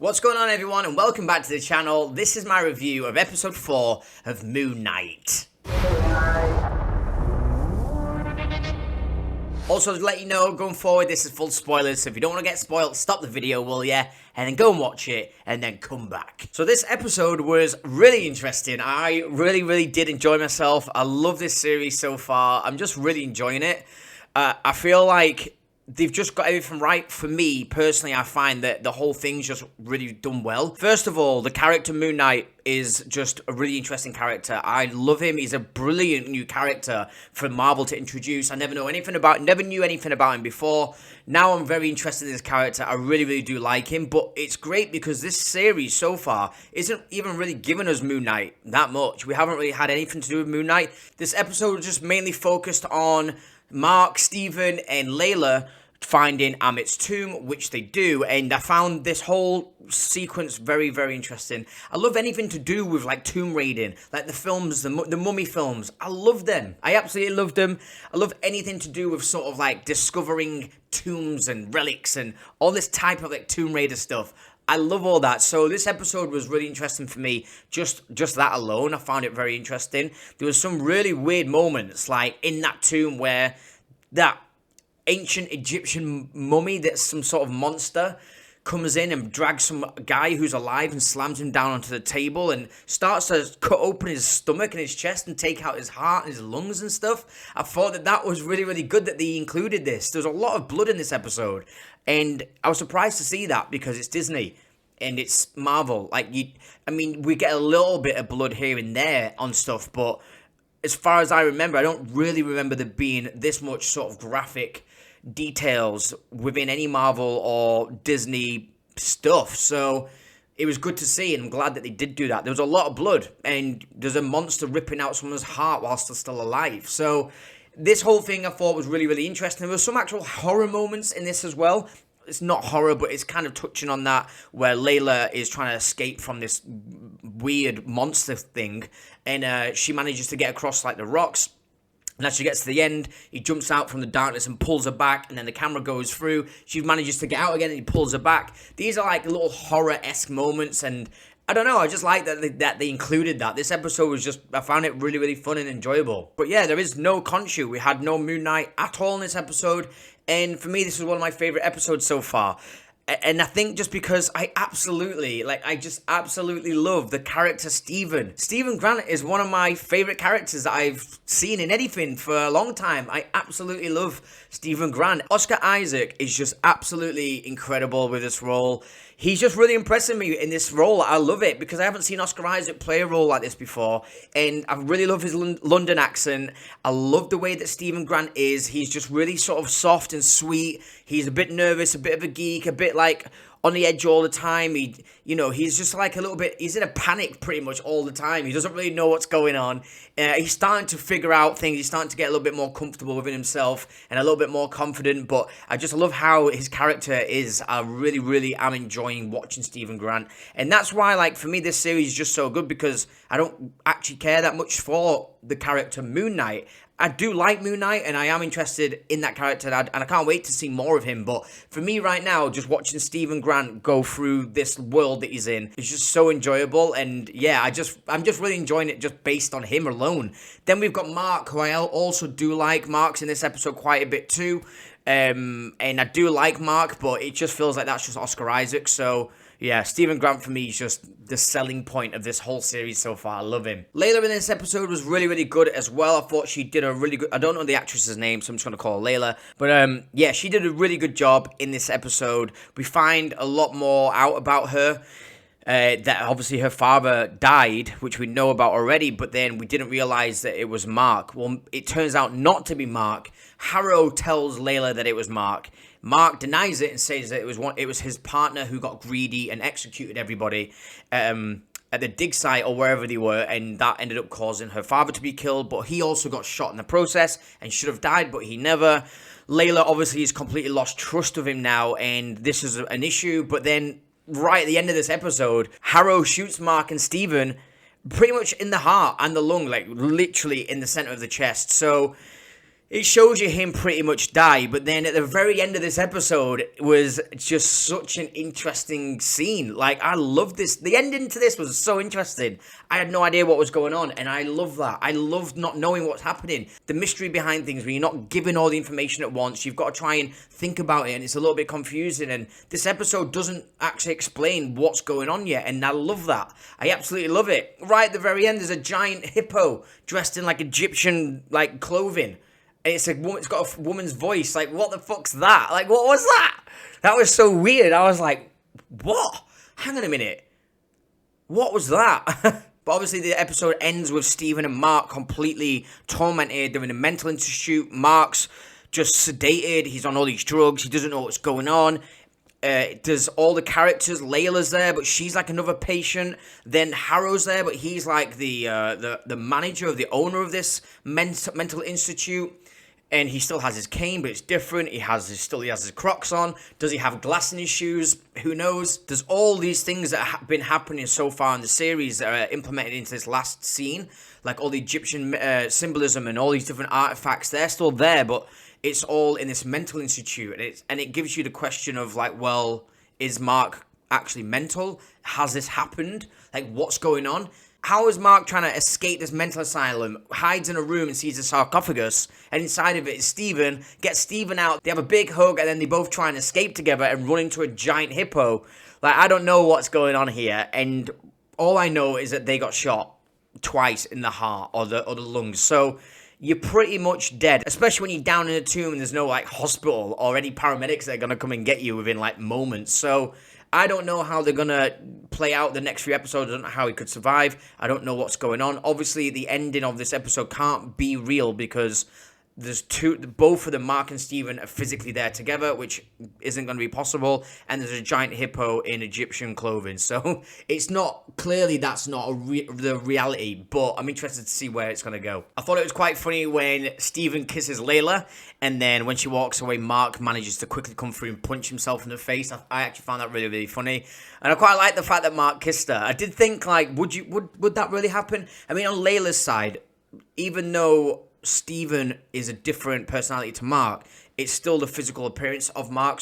What's going on, everyone, and welcome back to the channel. This is my review of episode 4 of Moon Knight. Also, to let you know, going forward, this is full spoilers, so if you don't want to get spoiled, stop the video, will ya? And then go and watch it, and then come back. So this episode was really interesting. I really did enjoy myself. I love this series so far. I'm just really enjoying it. I feel like they've just got everything right. For me, personally, I find that the whole thing's just really done well. First of all, the character Moon Knight is just a really interesting character. I love him. He's a brilliant new character for Marvel to introduce. I never knew anything about him before. Now I'm very interested in this character. I really do like him. But it's great because this series so far isn't even really giving us Moon Knight that much. We haven't really had anything to do with Moon Knight. This episode was just mainly focused on Mark, Steven, and Layla finding Amit's tomb, which they do, and I found this whole sequence very interesting. I love anything to do with like tomb raiding, like the films, the mummy films. I love them. I absolutely love them. I love anything to do with sort of like discovering tombs and relics and all this type of like tomb raider stuff. I love all that. So this episode was really interesting for me. Just that alone, I found it very interesting. There was some really weird moments, like in that tomb where that ancient Egyptian mummy, that's some sort of monster, comes in and drags some guy who's alive and slams him down onto the table and starts to cut open his stomach and his chest and take out his heart and his lungs and stuff. I thought that was really good that they included this. There's a lot of blood in this episode, and I was surprised to see that because it's Disney and it's Marvel. We get a little bit of blood here and there on stuff, but as far as I remember, I don't really remember there being this much sort of graphic details within any Marvel or Disney stuff. So it was good to see, and I'm glad that they did do that. There was a lot of blood, and there's a monster ripping out someone's heart whilst they're still alive. So this whole thing I thought was really interesting. There were some actual horror moments in this as well. It's not horror, but it's kind of touching on that, where Layla is trying to escape from this weird monster thing, and she manages to get across like the rocks. And as she gets to the end, he jumps out from the darkness and pulls her back, and then the camera goes through. She manages to get out again, and he pulls her back. These are like little horror-esque moments, and I don't know, I just like that they included that. This episode was just, I found it really fun and enjoyable. But yeah, there is no Khonshu. We had no Moon Knight at all in this episode, and for me, this was one of my favorite episodes so far. And I think just because I just absolutely love the character Steven. Steven Grant is one of my favorite characters that I've seen in anything for a long time. I absolutely love Steven Grant. Oscar Isaac is just absolutely incredible with this role. He's just really impressing me in this role. I love it because I haven't seen Oscar Isaac play a role like this before. And I really love his London accent. I love the way that Steven Grant is. He's just really sort of soft and sweet. He's a bit nervous, a bit of a geek, a bit like on the edge all the time. He's just like a little bit, he's in a panic pretty much all the time. He doesn't really know what's going on. He's starting to figure out things. He's starting to get a little bit more comfortable within himself and a little bit more confident. But I just love how his character is. I really am enjoying watching Steven Grant. And that's why, for me, this series is just so good, because I don't actually care that much for the character Moon Knight. I do like Moon Knight, and I am interested in that character, and I can't wait to see more of him. But for me right now, just watching Steven Grant go through this world that he's in is just so enjoyable. And yeah, I'm just really enjoying it just based on him alone. Then we've got Mark, who I also do like. Mark's in this episode quite a bit too. And I do like Mark, but it just feels like that's just Oscar Isaac. So yeah, Steven Grant for me is just the selling point of this whole series so far. I love him. Layla in this episode was really good as well. I thought she did a really good, I don't know the actress's name, so I'm just going to call her Layla. But yeah, she did a really good job in this episode. We find a lot more out about her. That obviously her father died, which we know about already, but then we didn't realize that it was Mark. Well, it turns out not to be Mark. Harrow tells Layla that it was Mark. Mark denies it and says that it was his partner who got greedy and executed everybody at the dig site or wherever they were, and that ended up causing her father to be killed, but he also got shot in the process and should have died, but he never. Layla obviously has completely lost trust of him now, and this is an issue, but then right at the end of this episode, Harrow shoots Mark and Steven pretty much in the heart and the lung, like literally in the center of the chest. So it shows you him pretty much die, but then at the very end of this episode was just such an interesting scene. Like, I love this. The ending to this was so interesting. I had no idea what was going on, and I love that. I love not knowing what's happening. The mystery behind things, when you're not given all the information at once, you've got to try and think about it, and it's a little bit confusing, and this episode doesn't actually explain what's going on yet, and I love that. I absolutely love it. Right at the very end, there's a giant hippo dressed in, like, Egyptian, like, clothing. And it's got a woman's voice. Like, what the fuck's that? Like, what was that? That was so weird. I was like, what? Hang on a minute. What was that? But obviously the episode ends with Steven and Mark completely tormented. They're in a mental institute. Mark's just sedated. He's on all these drugs. He doesn't know what's going on. There's all the characters. Layla's there, but she's like another patient. Then Harrow's there, but he's like the manager of the owner of this mental institute. And he still has his cane, but it's different. He has his Crocs on. Does he have glass in his shoes? Who knows? There's all these things that have been happening so far in the series that are implemented into this last scene. Like all the Egyptian symbolism and all these different artifacts. They're still there, but it's all in this mental institute. And it gives you the question of like, well, is Mark actually mental? Has this happened? Like, what's going on? How is Mark trying to escape this mental asylum, hides in a room and sees a sarcophagus, and inside of it is Steven, gets Steven out, they have a big hug, and then they both try and escape together and run into a giant hippo. Like, I don't know what's going on here, and all I know is that they got shot twice in the heart or the lungs, so you're pretty much dead, especially when you're down in a tomb and there's no, like, hospital or any paramedics that are going to come and get you within, like, moments, so I don't know how they're going to play out the next few episodes. I don't know how he could survive. I don't know what's going on. Obviously, the ending of this episode can't be real because there's both of them, Mark and Steven, are physically there together, which isn't going to be possible. And there's a giant hippo in Egyptian clothing. So it's not, clearly that's not the reality, but I'm interested to see where it's going to go. I thought it was quite funny when Steven kisses Layla, and then when she walks away, Mark manages to quickly come through and punch himself in the face. I actually found that really, really funny. And I quite like the fact that Mark kissed her. I did think, like, would that really happen? I mean, on Layla's side, even though Steven is a different personality to Mark, it's still the physical appearance of Mark,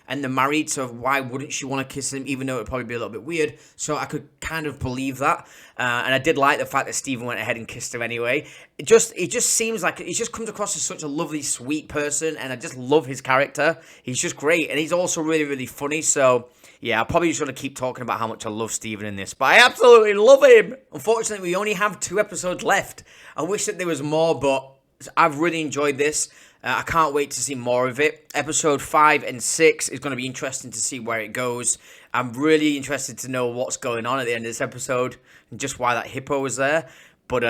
and they're married, so why wouldn't she want to kiss him, even though it would probably be a little bit weird, so I could kind of believe that, and I did like the fact that Steven went ahead and kissed her anyway. It just seems like, it just comes across as such a lovely, sweet person, and I just love his character. He's just great, and he's also really, really funny, so yeah, I'm probably just going to keep talking about how much I love Steven in this, but I absolutely love him! Unfortunately, we only have 2 episodes left. I wish that there was more, but I've really enjoyed this. I can't wait to see more of it. Episode 5 and 6 is going to be interesting to see where it goes. I'm really interested to know what's going on at the end of this episode and just why that hippo was there. But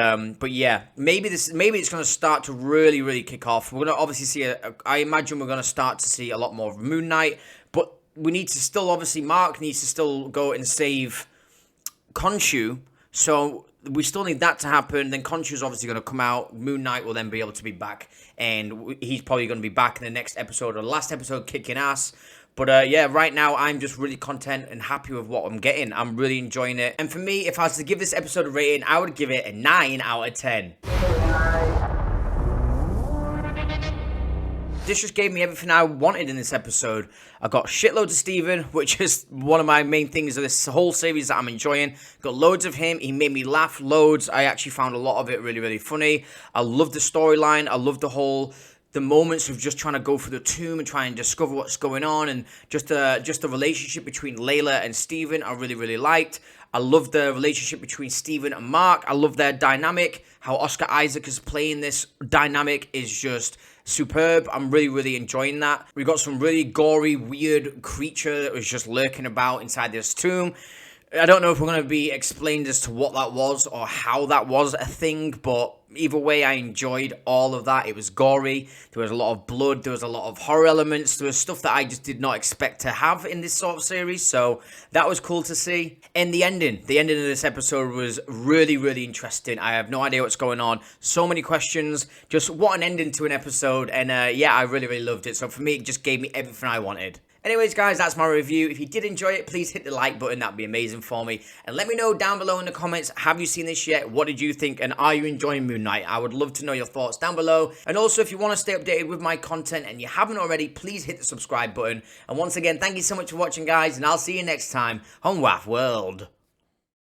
yeah, maybe it's going to start to really, really kick off. We're going to obviously see I imagine we're going to start to see a lot more of Moon Knight, but we need to still, obviously, Mark needs to still go and save Khonshu, so we still need that to happen. Then Khonshu's obviously going to come out. Moon Knight will then be able to be back, and he's probably going to be back in the next episode or the last episode, kicking ass. But yeah, right now I'm just really content and happy with what I'm getting. I'm really enjoying it. And for me, if I was to give this episode a rating, I would give it a 9 out of 10. This just gave me everything I wanted in this episode. I got shitloads of Steven, which is one of my main things of this whole series that I'm enjoying. Got loads of him. He made me laugh loads. I actually found a lot of it really, really funny. I love the storyline. I love the moments of just trying to go through the tomb and try and discover what's going on, and just the relationship between Layla and Steven I really, really liked. I love the relationship between Steven and Mark. I love their dynamic. How Oscar Isaac is playing this dynamic is just superb. I'm really, really enjoying that. We got some really gory, weird creature that was just lurking about inside this tomb. I don't know if we're going to be explained as to what that was or how that was a thing, but either way, I enjoyed all of that. It was gory. There was a lot of blood. There was a lot of horror elements. There was stuff that I just did not expect to have in this sort of series, so that was cool to see. And the ending of this episode was really, really interesting. I have no idea what's going on. So many questions. Just what an ending to an episode. And yeah, I really, really loved it. So for me, it just gave me everything I wanted. Anyways, guys, that's my review. If you did enjoy it, please hit the like button. That'd be amazing for me. And let me know down below in the comments, have you seen this yet? What did you think? And are you enjoying Moon Knight? I would love to know your thoughts down below. And also, if you want to stay updated with my content and you haven't already, please hit the subscribe button. And once again, thank you so much for watching, guys, and I'll see you next time on wAFF World.